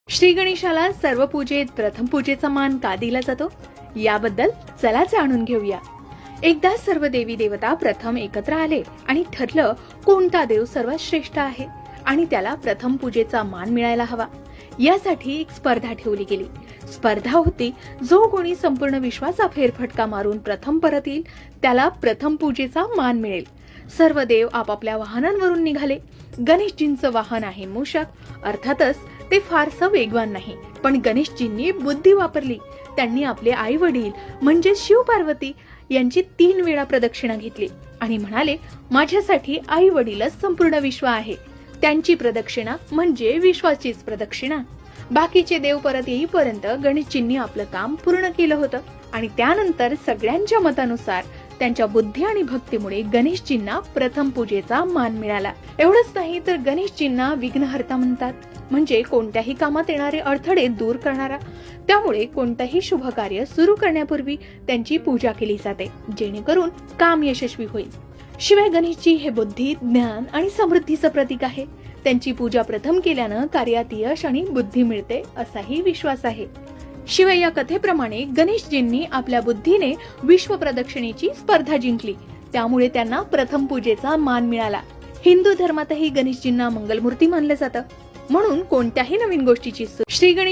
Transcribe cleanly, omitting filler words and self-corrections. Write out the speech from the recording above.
श्री गणेशाला सर्व पूजेत प्रथम पूजेचा मान का दिला जातो याबद्दल चला जाणून घेऊया। एकदा सर्व देवी देवता प्रथम एकत्र आले आणि ठरलं कोणता देव सर्वात श्रेष्ठ आहे आणि त्याला प्रथम पूजेचा मान मिळायला हवा। यासाठी एक स्पर्धा ठेवली गेली। स्पर्धा होती, जो कोणी संपूर्ण विश्वाचा फेरफटका मारून प्रथम परत येईल त्याला प्रथम पूजेचा मान मिळेल। सर्व देव आपापल्या वाहनांवरून निघाले। गणेशजींचं वाहन आहे मूषक, अर्थातच ते फारसं वेगवान नाही, पण गणेशजींनी बुद्धी वापरली। त्यांनी आपले आई वडील म्हणजे शिव पार्वती यांची 3 वेळा प्रदक्षिणा घेतली आणि म्हणाले, माझ्यासाठी आई वडीलच संपूर्ण विश्व आहे। त्यांची प्रदक्षिणा म्हणजे विश्वाचीच प्रदक्षिणा। बाकीचे देव परत येईपर्यंत गणेशजींनी आपलं काम पूर्ण केलं होतं आणि त्यानंतर सगळ्यांच्या मतानुसार त्यांच्या बुद्धी आणि भक्तीमुळे गणेशजींना प्रथम पूजेचा मान मिळाला। एवढंच नाही तर गणेशजींना विघ्नहर्ता म्हणतात, म्हणजे कोणत्याही कामात येणारे अडथळे दूर करणारा। त्यामुळे कोणतंही शुभ कार्य सुरू करण्यापूर्वी त्यांची पूजा केली जाते, जेणेकरून काम यशस्वी होईल। शिवाय गणेशजी हे बुद्धी, ज्ञान आणि समृद्धीचं प्रतीक आहे। त्यांची पूजा प्रथम केल्यानं कार्यात यश आणि बुद्धी मिळते असाही विश्वास आहे। शिवाय या कथेप्रमाणे गणेशजींनी आपल्या बुद्धीने विश्व प्रदक्षिणेची स्पर्धा जिंकली, त्यामुळे त्यांना प्रथम पूजेचा मान मिळाला। हिंदू धर्मातही गणेशजींना मंगलमूर्ती मानलं जातं, म्हणून कोणत्याही नवीन गोष्टीची श्री गणेश